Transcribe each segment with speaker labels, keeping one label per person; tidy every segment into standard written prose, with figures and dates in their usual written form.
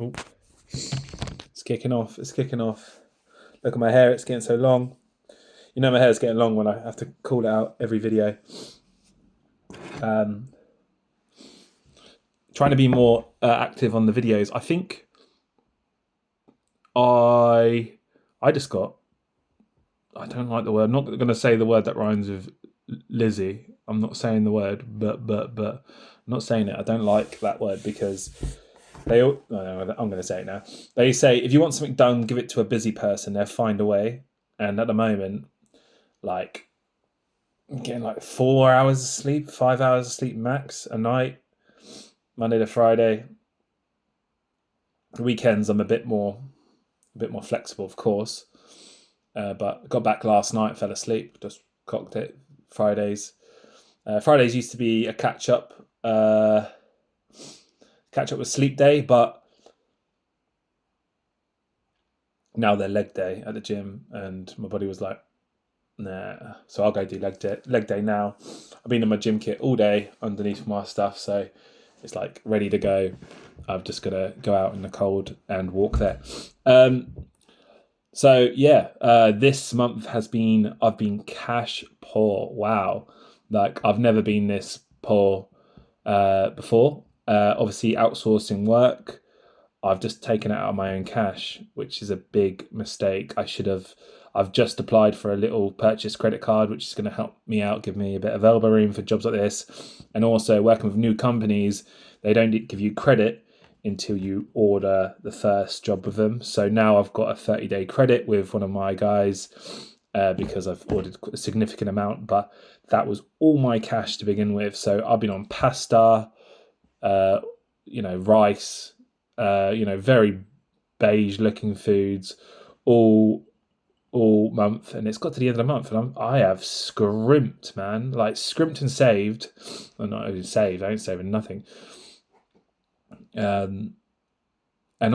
Speaker 1: Oh, it's kicking off. It's kicking off. Look at my hair. It's getting so long. You know my hair's getting long when I have to call it out every video. Trying to be more active on the videos. I think I just got. I don't like the word. I'm not going to say the word that rhymes with Lizzie. I'm not saying the word, but I'm not saying it. I don't like that word because they all. No, I'm going to say it now. They say if you want something done, give it to a busy person. They'll find a way. And at the moment, like, I'm getting like 4 hours of sleep, 5 hours of sleep max a night, Monday to Friday. The weekends I'm a bit more flexible, of course. But got back last night, fell asleep, just cocked it. Fridays used to be a catch up with sleep day, but now they're leg day at the gym, and my body was like, nah. So I'll go do leg day now. I've been in my gym kit all day underneath my stuff, so it's like ready to go. I'm just gonna go out in the cold and walk there. So yeah, this month I've been cash poor. Wow, like I've never been this poor before. Obviously, outsourcing work, I've just taken it out of my own cash, which is a big mistake. I've just applied for a little purchase credit card, which is going to help me out, give me a bit of elbow room for jobs like this. And also working with new companies, they don't give you credit until you order the first job with them. So now I've got a 30-day credit with one of my guys because I've ordered a significant amount, but that was all my cash to begin with. So I've been on pasta, rice, very beige looking foods all month, and it's got to the end of the month and I have scrimped, man, like scrimped and saved. Well, not even saved, I ain't saving nothing. And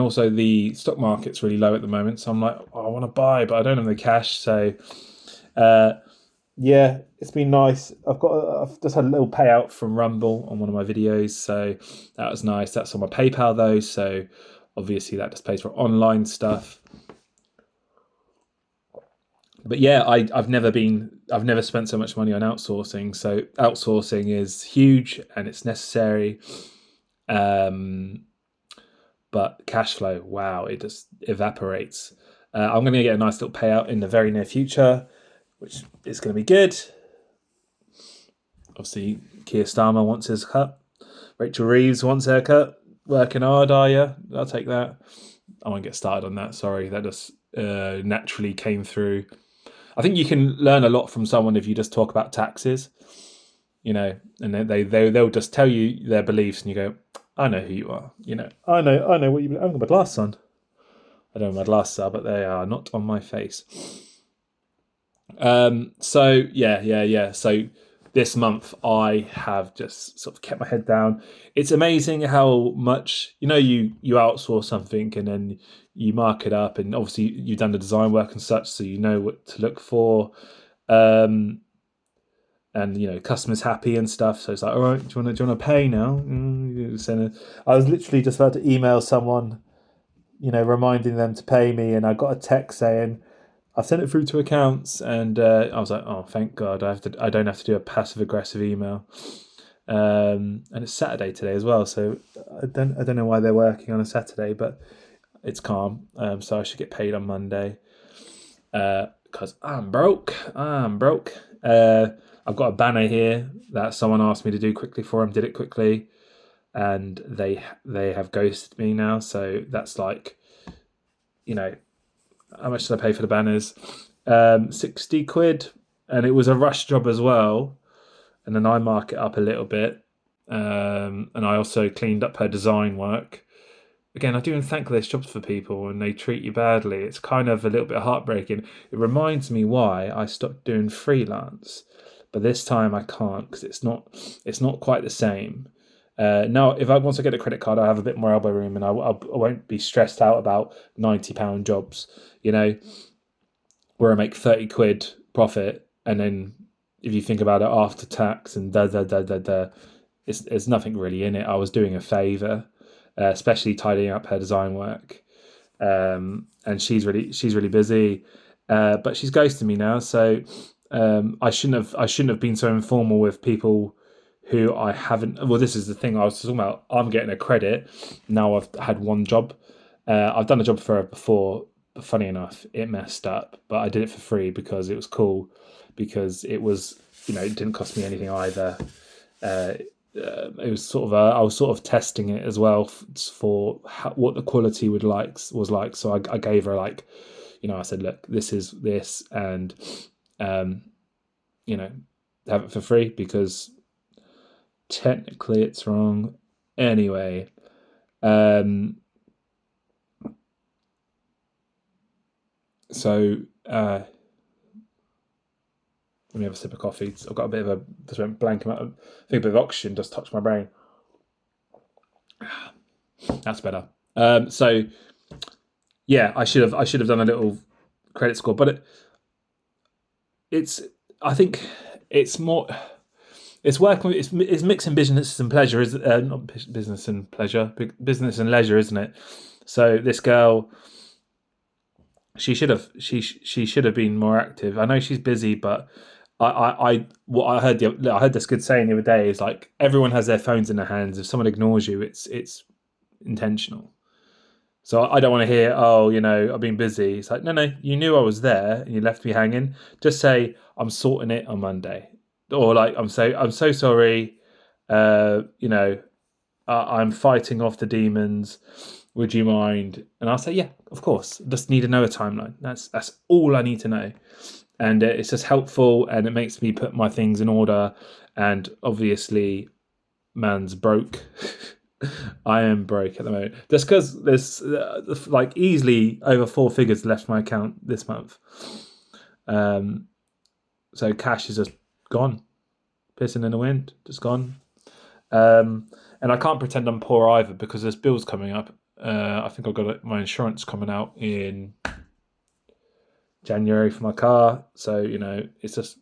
Speaker 1: also the stock market's really low at the moment, so I'm like, I want to buy, but I don't have the cash. So yeah, it's been nice. I've just had a little payout from Rumble on one of my videos, so that was nice. That's on my PayPal though, so obviously that just pays for online stuff. But yeah, I've never spent so much money on outsourcing. So outsourcing is huge and it's necessary. But cash flow, wow, it just evaporates. I'm going to get a nice little payout in the very near future, which is going to be good. Obviously, Keir Starmer wants his cut. Rachel Reeves wants her cut. Working hard, are you? I'll take that. I won't get started on that. Sorry, that just naturally came through. I think you can learn a lot from someone if you just talk about taxes, and they'll just tell you their beliefs, and you go, I know who you are. I know what you believe. I've got my glasses on. I don't know what my glasses are, but they are not on my face. So yeah. So this month I have just sort of kept my head down. It's amazing how much you outsource something and then you mark it up, and obviously you've done the design work and such, so you know what to look for. And customers happy and stuff. So it's like, all right, do you want to pay now? I was literally just about to email someone, reminding them to pay me, and I got a text saying I've sent it through to accounts, and I was like, oh, thank God, I don't have to do a passive aggressive email. And it's Saturday today as well, so I don't know why they're working on a Saturday, but it's calm. So I should get paid on Monday because I'm broke. I've got a banner here that someone asked me to do quickly for them. Did it quickly, and they have ghosted me now. So that's like, how much did I pay for the banners? 60 quid, and it was a rush job as well. And then I mark it up a little bit, and I also cleaned up her design work. Again, I do thankless jobs for people and they treat you badly. It's kind of a little bit heartbreaking. It reminds me why I stopped doing freelance, but this time I can't because it's not quite the same. Now, once I get a credit card, I have a bit more elbow room, and I won't be stressed out about £90 jobs, where I make 30 quid profit, and then if you think about it after tax and there's nothing really in it. I was doing a favour. especially tidying up her design work. And she's really busy, but she's ghosted me now. So I shouldn't have been so informal with people who I haven't. Well, this is the thing I was talking about. I'm getting a credit now. I've had one job. I've done a job for her before, but funny enough, it messed up. But I did it for free because it was cool, because it was, it didn't cost me anything either. It was sort of I was sort of testing it as well for what the quality was like. So I gave her like, I said, look, this is this, and have it for free because technically it's wrong anyway. So let me have a sip of coffee. I've got a bit of just went blank amount. I think a bit of oxygen just touched my brain. That's better. So yeah, I should have done a little credit score, but I think it's more. It's working. It's mixing business and pleasure, is not business and pleasure, business and leisure, isn't it? So this girl, she should have been more active. I know she's busy, but I heard this good saying the other day is like, everyone has their phones in their hands. If someone ignores you, it's intentional. So I don't want to hear, I've been busy. It's like, no, you knew I was there and you left me hanging. Just say, I'm sorting it on Monday. Or like, I'm so sorry. I'm fighting off the demons. Would you mind? And I'll say, yeah, of course. Just need to know a timeline. That's all I need to know. And it's just helpful, and it makes me put my things in order. And obviously, man's broke. I am broke at the moment. Just because there's like easily over 4 figures left my account this month. So cash is just gone, pissing in the wind, just gone. And I can't pretend I'm poor either, because there's bills coming up. I think I've got my insurance coming out in January for my car. So, it's just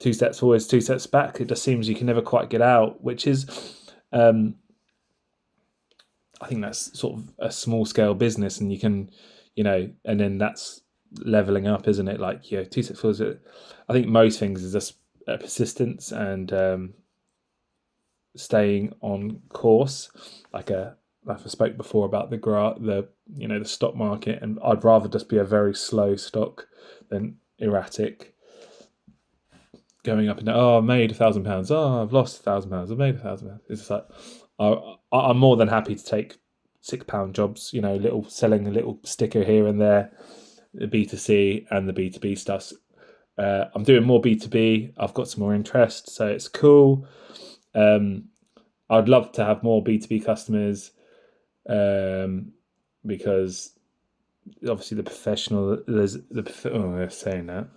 Speaker 1: 2 steps forwards, 2 steps back. It just seems you can never quite get out, which is, I think that's sort of a small scale business, and you can, and then that's leveling up, isn't it? Like, 2 steps forwards. I think most things is just persistence and staying on course. Like I spoke before about the stock market, and I'd rather just be a very slow stock than erratic, going up and down. Oh, I made £1,000. Oh, I've lost £1,000. I've made £1,000. It's just like, I'm more than happy to take £6 jobs. Selling a little sticker here and there, the B2C and the B2B stuff. I'm doing more B2B. I've got some more interest, so it's cool. I'd love to have more B2B customers, because obviously the professional they're saying that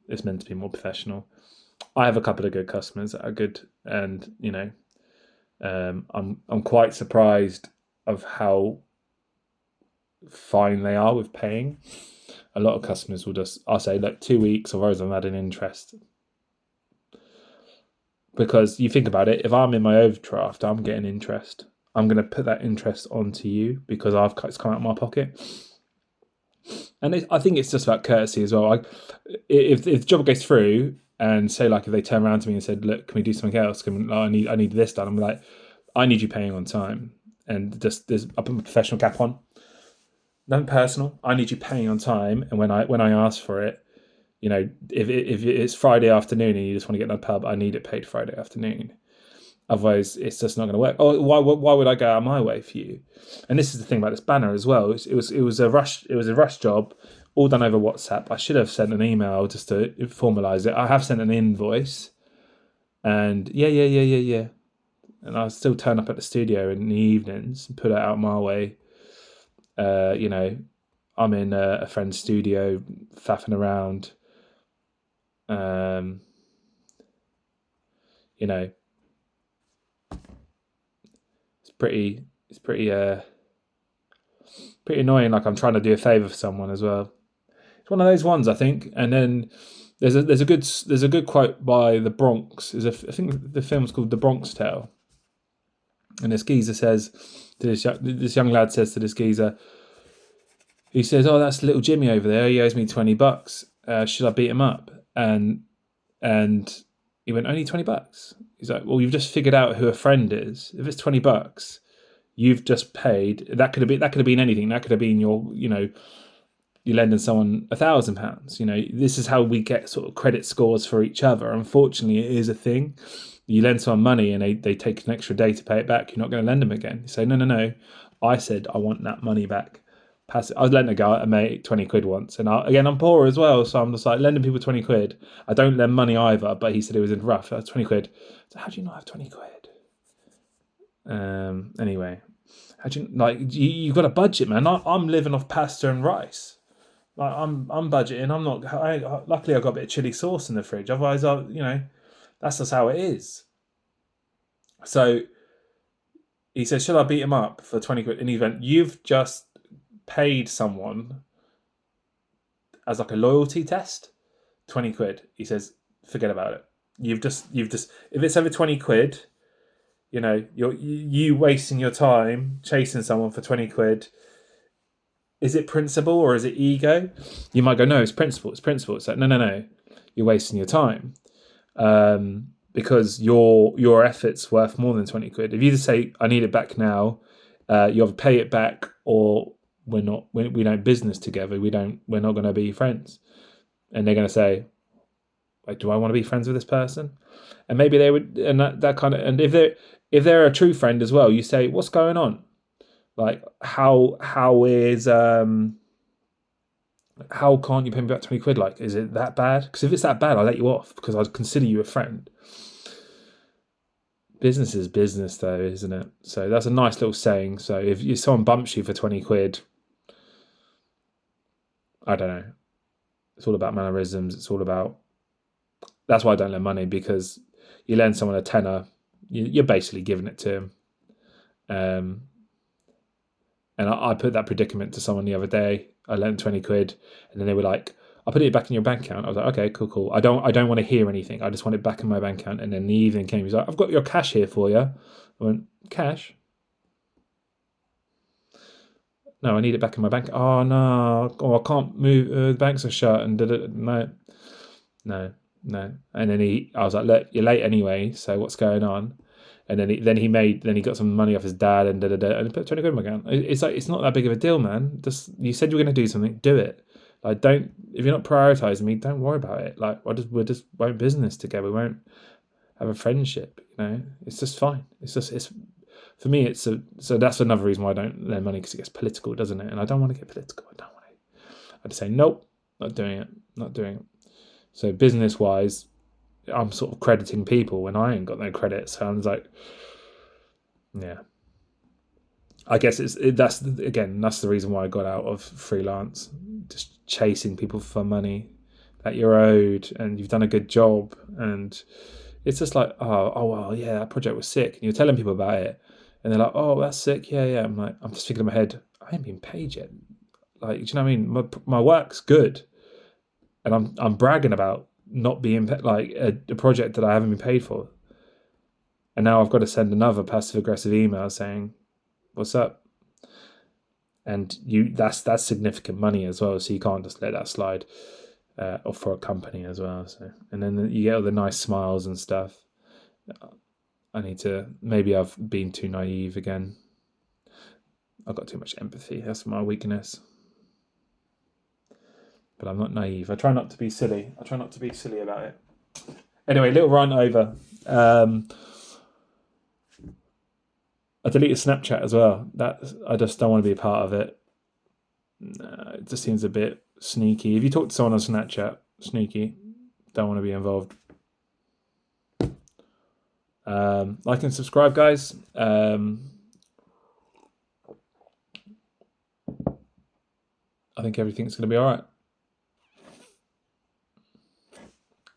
Speaker 1: it's meant to be more professional. I have a couple of good customers that are good, and I'm quite surprised of how fine they are with paying. A lot of customers I'll say, look, 2 weeks, otherwise I'm adding interest. Because you think about it, if I'm in my overdraft, I'm getting interest. I'm going to put that interest onto you because it's come out of my pocket. And I think it's just about courtesy as well. If the job goes through, and say, like, if they turn around to me and said, look, can we do something else? I need this done. I'm like, I need you paying on time. And I put my professional cap on. Nothing personal. I need you paying on time. And when I ask for it, if it's Friday afternoon and you just want to get in a pub, I need it paid Friday afternoon. Otherwise, it's just not going to work. Oh, why would I go out of my way for you? And this is the thing about this banner as well. It was a rush job, all done over WhatsApp. I should have sent an email just to formalise it. I have sent an invoice, and yeah. And I'll still turn up at the studio in the evenings and put it out my way. I'm in a friend's studio, faffing around. It's pretty annoying. Like, I'm trying to do a favour for someone as well. It's one of those ones, I think. And then there's a good quote by the Bronx. I think the film's called The Bronx Tale. And this geezer says to this young lad says to this geezer, he says, "Oh, that's little Jimmy over there. He owes me $20. Should I beat him up?" And he went, "Only $20." He's like, "Well, you've just figured out who a friend is. If it's $20, you've just paid. That could have been anything. That could have been you're lending someone £1,000. This is how we get sort of credit scores for each other. Unfortunately, it is a thing. You lend someone money and they take an extra day to pay it back. You're not going to lend them again. You say, no. I said I want that money back. Pass it. I was lending a guy a mate 20 quid once, and I'm poor as well, so I'm just like lending people 20 quid. I don't lend money either, but he said it was in rough. That's 20 quid. So how do you not have 20 quid? Anyway, how do you've got a budget, man? I'm living off pasta and rice. Like I'm budgeting. I'm not. Luckily, I got a bit of chili sauce in the fridge. Otherwise, that's just how it is. So he said, "Should I beat him up for 20 quid?" And he went, "You've just paid someone as like a loyalty test, 20 quid." He says, "Forget about it. You've just if it's over 20 quid, you wasting your time chasing someone for 20 quid. Is it principle or is it ego?" You might go, "No, it's principle. It's principle." It's like, no. You're wasting your time. Because your effort's worth more than 20 quid. If you just say, "I need it back now," you either pay it back or we don't business together. We're not going to be friends. And they're going to say, like, "Do I want to be friends with this person?" And maybe they would, and that kind of, and if they're a true friend as well, you say, "What's going on? Like, how can't you pay me back 20 quid? Like, is it that bad? Because if it's that bad, I'll let you off because I'd consider you a friend." Business is business, though, isn't it? So that's a nice little saying. So if someone bumps you for 20 quid, I don't know. It's all about mannerisms. It's all about. That's why I don't lend money, because you lend someone a tenner, you're basically giving it to them. And I put that predicament to someone the other day. I lent 20 quid, and then they were like, "I'll put it back in your bank account." I was like, "Okay, cool. I don't want to hear anything. I just want it back in my bank account." And then the evening came. He's like, "I've got your cash here for you." I went, "Cash? No, I need it back in my bank." "Oh no, I can't move. The banks are shut." And no. And then I was like, "Look, you're late anyway. So what's going on?" And then he got some money off his dad and and he put 20 quid in my account. It's like, it's not that big of a deal, man. Just, you said you were going to do something, do it. Like, if you're not prioritizing me, don't worry about it. Like, we just won't business together. We won't have a friendship. It's just fine. It's for me. So that's another reason why I don't lend money, because it gets political, doesn't it? And I don't want to get political. I just say, nope, not doing it. So business wise, I'm sort of crediting people when I ain't got no credit. So I'm like, yeah. I guess that's the reason why I got out of freelance, just chasing people for money that you're owed, and you've done a good job, and it's just like, oh well, yeah, that project was sick, and you're telling people about it, and they're like, "Oh, that's sick, yeah." I'm just thinking in my head, I ain't been paid yet. Like, do you know what I mean? My work's good, and I'm bragging about not being like a project that I haven't been paid for, and now I've got to send another passive aggressive email saying, "What's up?" And that's significant money as well, so you can't just let that slide, or for a company as well. So, and then you get all the nice smiles and stuff. Maybe I've been too naive again. I've got too much empathy. That's my weakness. But I'm not naive. I try not to be silly. About it. Anyway, little rant over. I deleted Snapchat as well. I just don't want to be a part of it. It just seems a bit sneaky. If you talk to someone on Snapchat, sneaky. Don't want to be involved. Like and subscribe, guys. I think everything's going to be all right.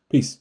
Speaker 1: Peace.